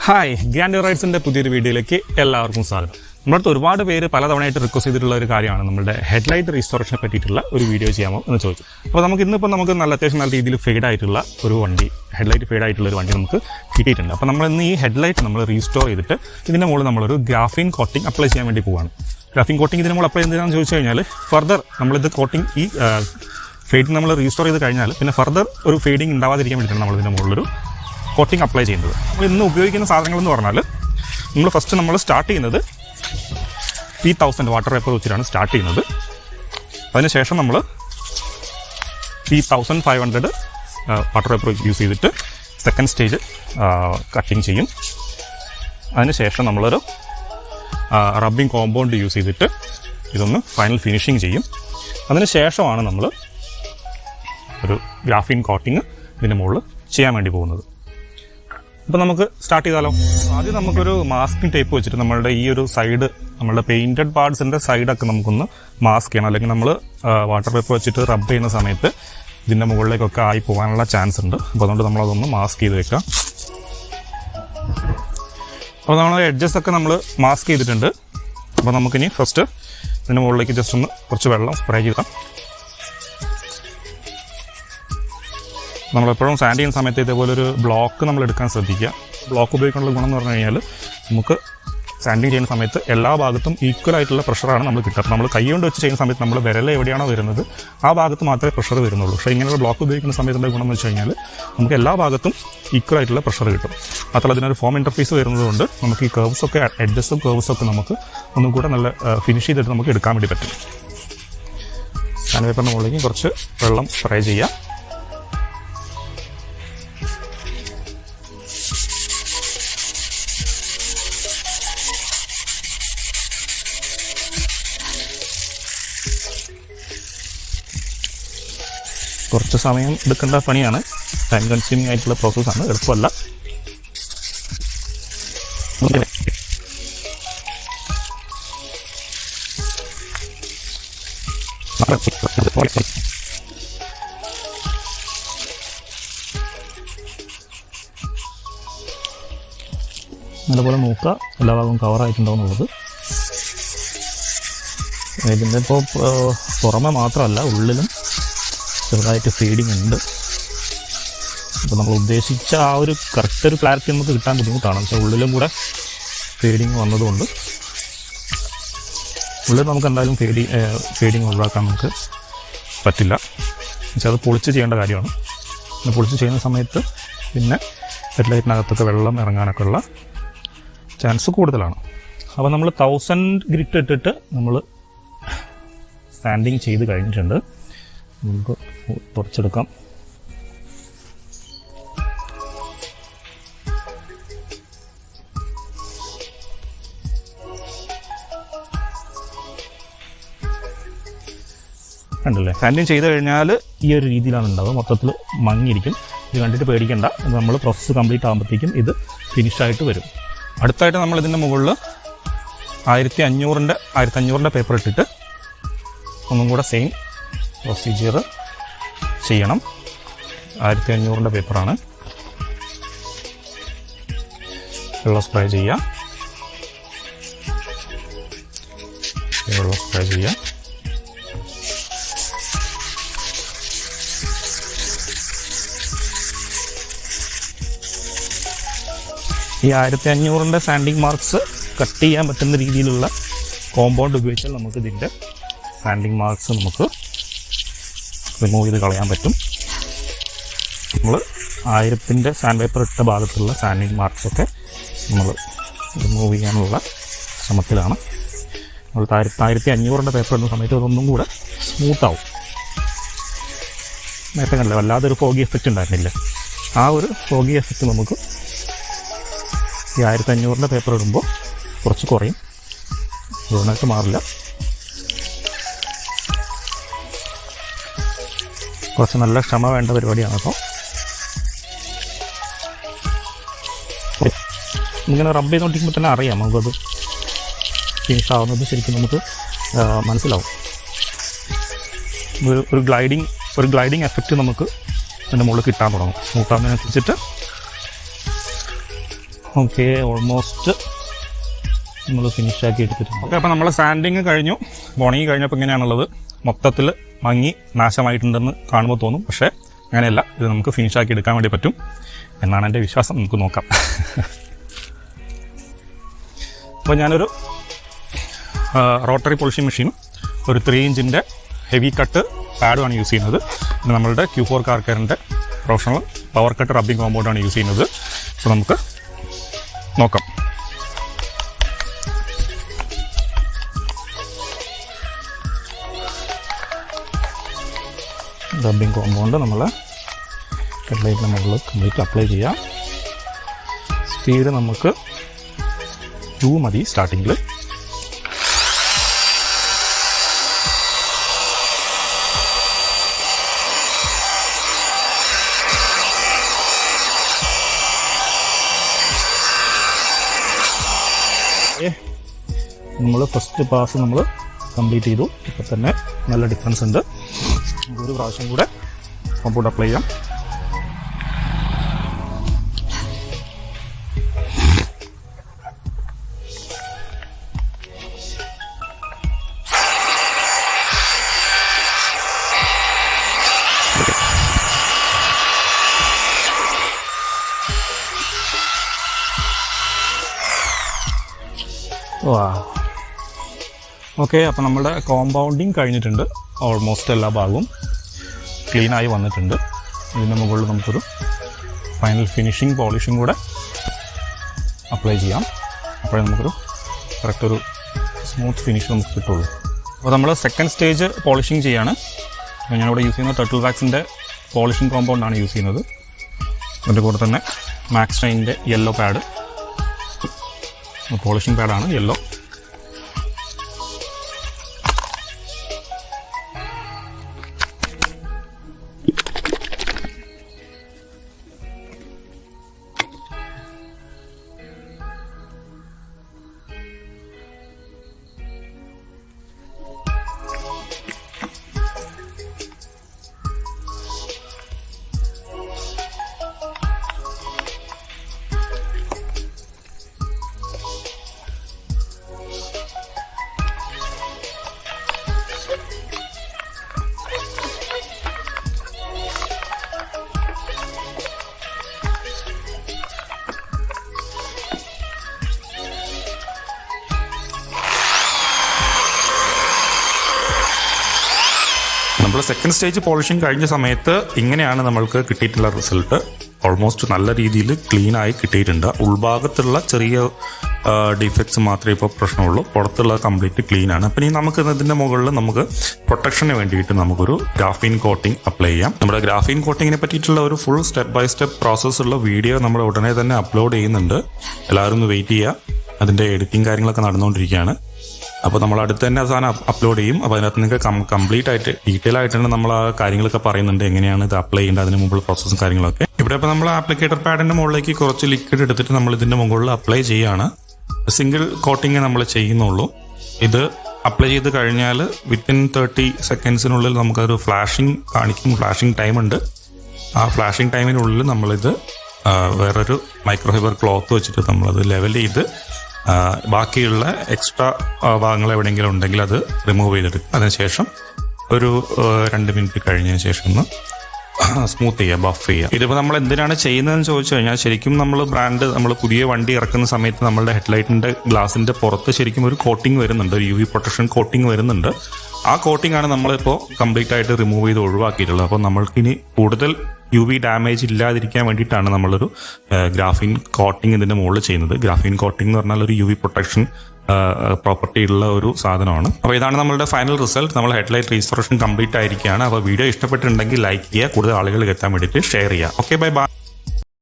Hi, grand റൈഡ്സിൻ്റെ പുതിയൊരു വീഡിയോയിലേക്ക് എല്ലാവർക്കും സ്വാഗതം. നമ്മളടുത്ത് ഒരുപാട് പേര് പലതവണയായിട്ട് റിക്വസ്റ്റ് ചെയ്തിട്ടുള്ള ഒരു കാര്യമാണ് നമ്മുടെ ഹെഡ്ലൈറ്റ് റീസ്റ്റോറേഷനെ പറ്റിയിട്ടുള്ള ഒരു വീഡിയോ ചെയ്യാമോ എന്ന് ചോദിച്ചു. അപ്പോൾ നമുക്ക് നമുക്ക് അത്യാവശ്യം നല്ല രീതിയിൽ ഫെയ്ഡ് ആയിട്ടുള്ള ഒരു വണ്ടി, ഹെഡ്ലൈറ്റ് ഫെയ്ഡ് ആയിട്ടുള്ള ഒരു വണ്ടി നമുക്ക് കിട്ടിയിട്ടുണ്ട്. അപ്പോൾ നമ്മൾ ഇന്ന് ഈ ഹെഡ്ലൈറ്റ് നമ്മൾ റീസ്റ്റോർ ചെയ്തിട്ട് ഇതിൻ്റെ മുകളിൽ നമ്മളൊരു ഗ്രാഫീൻ കോട്ടിംഗ് അപ്ലൈ ചെയ്യാൻ വേണ്ടി പോവുകയാണ്. ഗ്രാഫീൻ കോട്ടിംഗ് ഇതിന് മുകളിൽ അപ്ലൈ ചെയ്യുന്നതെന്ന് ചോദിച്ചു കഴിഞ്ഞാൽ ഫർദർ നമ്മളിത് കോട്ടിംഗ് ഈ ഫെയ്ഡ് നമ്മൾ റീസ്റ്റോർ ചെയ്ത് കഴിഞ്ഞാൽ പിന്നെ ഫർദർ ഒരു ഫെയ്ഡിങ് ഉണ്ടാവാതിരിക്കാൻ വേണ്ടിയിട്ടാണ് നമ്മളിതിൻ്റെ മുകളിലൊരു കോട്ടിംഗ് അപ്ലൈ ചെയ്യുന്നത്. നമ്മൾ ഇന്ന് ഉപയോഗിക്കുന്ന സാധനങ്ങളെന്ന് പറഞ്ഞാൽ നമ്മൾ സ്റ്റാർട്ട് ചെയ്യുന്നത് P1000 വാട്ടർ പേപ്പർ വെച്ചിട്ടാണ് സ്റ്റാർട്ട് ചെയ്യുന്നത്. അതിനുശേഷം നമ്മൾ P1500 വാട്ടർ പേപ്പർ യൂസ് ചെയ്തിട്ട് സെക്കൻഡ് സ്റ്റേജ് കട്ടിങ് ചെയ്യും. അതിനുശേഷം നമ്മളൊരു റബ്ബിംഗ് കോമ്പൗണ്ട് യൂസ് ചെയ്തിട്ട് ഇതൊന്ന് ഫൈനൽ ഫിനിഷിങ് ചെയ്യും. അതിനുശേഷമാണ് നമ്മൾ ഒരു ഗ്രാഫീൻ കോട്ടിങ് ഇതിൻ്റെ മുകളിൽ ചെയ്യാൻ വേണ്ടി പോകുന്നത്. അപ്പോൾ നമുക്ക് സ്റ്റാർട്ട് ചെയ്താലോ. ആദ്യം നമുക്കൊരു മാസ്കിംഗ് ടേപ്പ് വെച്ചിട്ട് നമ്മളുടെ ഈ ഒരു സൈഡ്, നമ്മളുടെ പെയിൻറ്റഡ് പാർട്സിൻ്റെ സൈഡൊക്കെ നമുക്കൊന്ന് മാസ്ക് ചെയ്യണം. അല്ലെങ്കിൽ നമ്മൾ വാട്ടർ പേപ്പർ വെച്ചിട്ട് റബ്ബ് ചെയ്യുന്ന സമയത്ത് ഇതിൻ്റെ മുകളിലേക്കൊക്കെ ആയി പോകാനുള്ള ചാൻസ് ഉണ്ട്. അപ്പോൾ അതുകൊണ്ട് നമ്മളതൊന്ന് മാസ്ക് ചെയ്ത് വെക്കാം. അപ്പോൾ നമ്മൾ എഡ്ജസ് ഒക്കെ നമ്മൾ മാസ്ക് ചെയ്തിട്ടുണ്ട്. അപ്പോൾ നമുക്കിനി ഫസ്റ്റ് ഇതിൻ്റെ മുകളിലേക്ക് ജസ്റ്റ് ഒന്ന് കുറച്ച് വെള്ളം സ്പ്രേ ചെയ്താം. നമ്മളെപ്പോഴും സാൻഡ് ചെയ്യുന്ന സമയത്ത് ഇതേപോലെ ഒരു ബ്ലോക്ക് നമ്മൾ എടുക്കാൻ ശ്രദ്ധിക്കുക. ബ്ലോക്ക് ഉപയോഗിക്കാനുള്ള ഗുണം എന്ന് പറഞ്ഞു കഴിഞ്ഞാൽ നമുക്ക് സാൻഡിങ് ചെയ്യുന്ന സമയത്ത് എല്ലാ ഭാഗത്തും ഈക്വൽ ആയിട്ടുള്ള പ്രഷറാണ് നമ്മൾ കിട്ടുക. നമ്മൾ കൈ കൊണ്ട് വെച്ച് ചെയ്യുന്ന സമയത്ത് നമ്മൾ വിരൽ എവിടെയാണോ വരുന്നത് ആ ഭാഗത്ത് മാത്രമേ പ്രഷർ വരുന്നുള്ളൂ. പക്ഷേ ഇങ്ങനെയുള്ള ബ്ലോക്ക് ഉപയോഗിക്കുന്ന സമയത്തിൻ്റെ ഗുണം എന്ന് വെച്ച് കഴിഞ്ഞാൽ നമുക്ക് എല്ലാ ഭാഗത്തും ഈക്വൽ ആയിട്ടുള്ള പ്രഷർ കിട്ടും. മാത്രമല്ല അതിനൊരു ഫോം ഇൻ്റർഫേസ് വരുന്നതുകൊണ്ട് നമുക്ക് ഈ കർവ്സൊക്കെ, എഡ്ജസും കർവ്സൊക്കെ നമുക്ക് ഒന്നും കൂടെ നല്ല ഫിനിഷ് ചെയ്തിട്ട് നമുക്ക് എടുക്കാൻ വേണ്ടി പറ്റും. സാൻഡ് പേപ്പറിൻ്റെ മുകളിലേക്ക് കുറച്ച് വെള്ളം സ്പ്രേ ചെയ്യുക. കുറച്ച് സമയം എടുക്കേണ്ട പണിയാണ്, ടൈം കൺസ്യൂമിങ് ആയിട്ടുള്ള പ്രോസസ്സാണ്, എളുപ്പമല്ല. നല്ലപോലെ നോക്കുക എല്ലാ ഭാഗവും കവറായിട്ടുണ്ടോ എന്നുള്ളത്. ഇതിൻ്റെ ഇപ്പോൾ പുറമെ മാത്രമല്ല ഉള്ളിലും ചെറുതായിട്ട് ഫീഡിങ് ഉണ്ട്. അപ്പോൾ നമ്മൾ ഉദ്ദേശിച്ച ആ ഒരു കറക്റ്റ് ഒരു ക്ലാരിറ്റി നമുക്ക് കിട്ടാൻ ബുദ്ധിമുട്ടാണ്. പക്ഷേ ഉള്ളിലും കൂടെ ഫീഡിങ് വന്നതുകൊണ്ട് ഉള്ളിൽ നമുക്ക് എന്തായാലും ഫീഡിങ് ഒഴിവാക്കാൻ നമുക്ക് പറ്റില്ല. പക്ഷേ അത് പൊളിച്ച് ചെയ്യേണ്ട കാര്യമാണ്. പിന്നെ പൊളിച്ച് ചെയ്യുന്ന സമയത്ത് പിന്നെ ഹെഡ്ലൈറ്റിനകത്തൊക്കെ വെള്ളം ഇറങ്ങാനൊക്കെ ഉള്ള ചാൻസ് കൂടുതലാണ്. അപ്പോൾ നമ്മൾ 1000 ഗ്രിറ്റ് ഇട്ടിട്ട് നമ്മൾ സാൻഡിങ് ചെയ്ത് കഴിഞ്ഞിട്ടുണ്ട്. നമുക്ക് കുറച്ചെടുക്കാം. കണ്ടല്ലേ, സാൻഡിങ് ചെയ്ത് കഴിഞ്ഞാൽ ഈ ഒരു രീതിയിലാണ് ഉണ്ടാവുക. മൊത്തത്തിൽ മങ്ങിയിരിക്കും. ഇത് കണ്ടിട്ട് പേടിക്കേണ്ട. നമ്മൾ പ്രോസസ്സ് കംപ്ലീറ്റ് ആകുമ്പോഴത്തേക്കും ഇത് ഫിനിഷായിട്ട് വരും. അടുത്തായിട്ട് നമ്മൾ ഇതിൻ്റെ മുകളിൽ 1500 പേപ്പർ ഇട്ടിട്ട് ഒന്നും കൂടെ സെയിം പ്രൊസീജിയർ ചെയ്യണം. 1500 പേപ്പറാണ്. വെള്ളം സ്പ്രേ ചെയ്യുക. വെള്ളം സ്പ്രേ ചെയ്യുക. ഈ 1500 സാൻഡിങ് മാർക്സ് കട്ട് ചെയ്യാൻ പറ്റുന്ന രീതിയിലുള്ള കോമ്പൗണ്ട് ഉപയോഗിച്ചാൽ നമുക്ക് ഇതിൻ്റെ സാൻഡിങ് മാർക്സ് നമുക്ക് റിമൂവ് ചെയ്ത് കളയാൻ പറ്റും. നമ്മൾ 1000 സാൻഡ് പേപ്പർ ഇട്ട ഭാഗത്തുള്ള സാൻഡിങ് മാർക്സൊക്കെ നമ്മൾ റിമൂവ് ചെയ്യാനുള്ള ശ്രമത്തിലാണ്. നമ്മൾ 1500 പേപ്പർ ഇടുന്ന സമയത്ത് അതൊന്നും കൂടെ സ്മൂത്താവും. നേരത്തെ കണ്ടില്ല, വല്ലാതൊരു ഫോഗി എഫക്റ്റ് ഉണ്ടായിരുന്നില്ല. ആ ഒരു ഫോഗി എഫക്റ്റ് നമുക്ക് ഈ 1500 പേപ്പർ ഇടുമ്പോൾ കുറച്ച് കുറയും. മുഴുവനായിട്ട് മാറില്ല. കുറച്ച് നല്ല ക്ഷമ വേണ്ട പരിപാടിയാണ്. അപ്പോൾ ഇങ്ങനെ റബ്ബ് ചെയ്തുകൊണ്ടിരിക്കുമ്പോൾ തന്നെ അറിയാം നമുക്കത് ഫിനിഷ് ആവുന്നത് ശരിക്കും നമുക്ക് മനസ്സിലാവും. ഒരു ഗ്ലൈഡിങ് എഫക്റ്റ് നമുക്ക് അതിൻ്റെ മുകളിൽ കിട്ടാൻ തുടങ്ങും. സ്മൂത്താകുന്നതിനനുസരിച്ചിട്ട് ഓക്കെ, ഓൾമോസ്റ്റ് നമ്മൾ ഫിനിഷാക്കി എടുത്തിട്ടുണ്ട്. ഓക്കെ, അപ്പോൾ നമ്മൾ സാൻഡിങ് കഴിഞ്ഞു. ഉണങ്ങി കഴിഞ്ഞപ്പോൾ ഇങ്ങനെയാണുള്ളത്. മൊത്തത്തിൽ മങ്ങി നാശമായിട്ടുണ്ടെന്ന് കാണുമ്പോൾ തോന്നും, പക്ഷേ അങ്ങനെയല്ല. ഇത് നമുക്ക് ഫിനിഷാക്കി എടുക്കാൻ വേണ്ടി പറ്റും എന്നാണ് എൻ്റെ വിശ്വാസം. നമുക്ക് നോക്കാം. അപ്പോൾ ഞാനൊരു റോട്ടറി പോളിഷിംഗ് മെഷീനും ഒരു 3 ഇഞ്ചിൻ്റെ ഹെവി കട്ട് പാഡുമാണ് യൂസ് ചെയ്യുന്നത്. ഇത് നമ്മളുടെ Q4 കാർ കെയറിൻ്റെ പ്രൊഫഷണൽ പവർ കട്ട് റബ്ബിംഗ് കോമ്പൗണ്ടാണ് യൂസ് ചെയ്യുന്നത്. അപ്പോൾ നമുക്ക് നോക്കാം. റബ്ബിംഗ് കോമ്പൗണ്ട് നമ്മൾ ഹെഡ്ലൈറ്റിന് മുകളിൽ കംപ്ലീറ്റ് അപ്ലൈ ചെയ്യാം. സ്പീഡ് നമുക്ക് 2 മതി സ്റ്റാർട്ടിങ്ങിൽ. നമ്മൾ ഫസ്റ്റ് പാസ് നമ്മൾ കംപ്ലീറ്റ് ചെയ്തു. ഇപ്പം തന്നെ നല്ല ഡിഫറൻസ് ഉണ്ട്. ഒരു പ്രാവശ്യം കൂടെ കോമ്പൗണ്ട് അപ്ലൈ ചെയ്യാം. ഓക്കെ, അപ്പോൾ നമ്മുടെ കോമ്പൗണ്ടിങ് കഴിഞ്ഞിട്ടുണ്ട്. ഓൾമോസ്റ്റ് എല്ലാ ഭാഗവും ക്ലീനായി വന്നിട്ടുണ്ട്. ഇതിൻ്റെ മുകളിൽ നമുക്കൊരു ഫൈനൽ ഫിനിഷിംഗ് പോളിഷിംഗ് കൂടെ അപ്ലൈ ചെയ്യാം. അപ്പോഴേ നമുക്കൊരു കറക്റ്റ് ഒരു സ്മൂത്ത് ഫിനിഷ് നമുക്ക് കിട്ടുള്ളൂ. അപ്പോൾ നമ്മൾ സെക്കൻഡ് സ്റ്റേജ് പോളിഷിംഗ് ചെയ്യാണ്. ഞാനിവിടെ യൂസ് ചെയ്യുന്നത് ടർട്ടിൽ വാക്സിൻ്റെ പോളിഷിംഗ് കോമ്പൗണ്ടാണ് യൂസ് ചെയ്യുന്നത്. അതിൻ്റെ കൂടെ തന്നെ മാക്സ് ഷൈനിൻ്റെ യെല്ലോ പാഡ്, പോളിഷിംഗ് പാഡാണ് യെല്ലോ. നമ്മൾ സെക്കൻഡ് സ്റ്റേജ് പോളിഷിംഗ് കഴിഞ്ഞ സമയത്ത് ഇങ്ങനെയാണ് നമ്മൾക്ക് കിട്ടിയിട്ടുള്ള റിസൾട്ട്. ഓൾമോസ്റ്റ് നല്ല രീതിയിൽ ക്ലീനായി കിട്ടിയിട്ടുണ്ട്. ഉൾഭാഗത്തുള്ള ചെറിയ ഡിഫക്ട്സ് മാത്രമേ ഇപ്പോൾ പ്രശ്നമുള്ളൂ. പുറത്തുള്ള കംപ്ലീറ്റ് ക്ലീൻ ആണ്. അപ്പം ഇനി നമുക്ക് ഇതിൻ്റെ മുകളിൽ നമുക്ക് പ്രൊട്ടക്ഷന് വേണ്ടിയിട്ട് നമുക്കൊരു ഗ്രാഫീൻ കോട്ടിംഗ് അപ്ലൈ ചെയ്യാം. നമ്മുടെ ഗ്രാഫീൻ കോട്ടിങ്ങിനെ പറ്റിയിട്ടുള്ള ഒരു ഫുൾ സ്റ്റെപ്പ് ബൈ സ്റ്റെപ്പ് പ്രോസസ്സുള്ള വീഡിയോ നമ്മൾ ഉടനെ തന്നെ അപ്ലോഡ് ചെയ്യുന്നുണ്ട്. എല്ലാവരും ഒന്ന് വെയിറ്റ് ചെയ്യുക. അതിൻ്റെ എഡിറ്റിംഗ് കാര്യങ്ങളൊക്കെ നടന്നുകൊണ്ടിരിക്കുകയാണ്. അപ്പോൾ നമ്മൾ അടുത്ത് തന്നെ സാധനം അപ്ലോഡ് ചെയ്യും. അപ്പോൾ അതിനകത്ത് നിങ്ങൾക്ക് കംപ്ലീറ്റ് ആയിട്ട് ഡീറ്റെയിൽ ആയിട്ട് തന്നെ നമ്മൾ ആ കാര്യങ്ങളൊക്കെ പറയുന്നുണ്ട്, എങ്ങനെയാണ് ഇത് അപ്ലൈ ചെയ്യേണ്ടത്, അതിന് മുമ്പുള്ള പ്രോസസ്സും കാര്യങ്ങളൊക്കെ. ഇവിടെ ഇപ്പോൾ നമ്മൾ ആപ്ലിക്കേറ്റർ പാഡിൻ്റെ മുകളിലേക്ക് കുറച്ച് ലിക്വിഡ് എടുത്തിട്ട് നമ്മൾ ഇതിൻ്റെ മുകളിൽ അപ്ലൈ ചെയ്യുകയാണ്. സിംഗിൾ കോട്ടിങ് നമ്മൾ ചെയ്യുന്നുള്ളൂ. ഇത് അപ്ലൈ ചെയ്ത് കഴിഞ്ഞാൽ വിത്തിൻ 30 സെക്കൻഡ്സിനുള്ളിൽ നമുക്കൊരു ഫ്ലാഷിംഗ് കാണിക്കും. ഫ്ലാഷിംഗ് ടൈം ഉണ്ട്. ആ ഫ്ലാഷിംഗ് ടൈമിനുള്ളിൽ നമ്മളിത് വേറൊരു മൈക്രോഫൈബർ ക്ലോത്ത് വെച്ചിട്ട് നമ്മളത് ലെവൽ ചെയ്ത് ബാക്കിയുള്ള എക്സ്ട്രാ ഭാഗങ്ങൾ എവിടെയെങ്കിലും ഉണ്ടെങ്കിൽ അത് റിമൂവ് ചെയ്തെടുക്കും. അതിനുശേഷം ഒരു 2 മിനിറ്റ് കഴിഞ്ഞതിന് ശേഷം ഒന്ന് സ്മൂത്ത് ചെയ്യുക, ബഫ് ചെയ്യുക. ഇതിപ്പോൾ നമ്മൾ എന്തിനാണ് ചെയ്യുന്നതെന്ന് ചോദിച്ചു കഴിഞ്ഞാൽ, ശരിക്കും നമ്മൾ പുതിയ വണ്ടി ഇറക്കുന്ന സമയത്ത് നമ്മളുടെ ഹെഡ്ലൈറ്റിൻ്റെ ഗ്ലാസിൻ്റെ പുറത്ത് ശരിക്കും ഒരു കോട്ടിങ് വരുന്നുണ്ട്, ഒരു UV പ്രൊട്ടക്ഷൻ കോട്ടിങ് വരുന്നുണ്ട്. ആ കോട്ടിംഗ് ആണ് നമ്മളിപ്പോൾ കംപ്ലീറ്റ് ആയിട്ട് റിമൂവ് ചെയ്ത് ഒഴിവാക്കിയിട്ടുള്ളത്. അപ്പോൾ നമ്മൾക്കിനി കൂടുതൽ UV ഡാമേജ് ഇല്ലാതിരിക്കാൻ വേണ്ടിയിട്ടാണ് നമ്മളൊരു ഗ്രാഫീൻ കോട്ടിംഗ് ഇതിൻ്റെ മുകളിൽ ചെയ്യുന്നത്. ഗ്രാഫീൻ കോട്ടിംഗ് എന്ന് പറഞ്ഞാൽ ഒരു UV പ്രൊട്ടക്ഷൻ പ്രോപ്പർട്ടി ഉള്ള ഒരു സാധനമാണ്. അപ്പോൾ ഇതാണ് നമ്മളുടെ ഫൈനൽ റിസൾട്ട്. നമ്മൾ ഹെഡ്ലൈറ്റ് റീസ്റ്റോറേഷൻ കംപ്ലീറ്റ് ആയിരിക്കുകയാണ്. അപ്പോൾ വീഡിയോ ഇഷ്ടപ്പെട്ടിട്ടുണ്ടെങ്കിൽ ലൈക്ക് ചെയ്യുക, കൂടുതൽ ആളുകളിൽ എത്താൻ വേണ്ടിയിട്ട് ഷെയർ ചെയ്യുക. Okay, bye bye.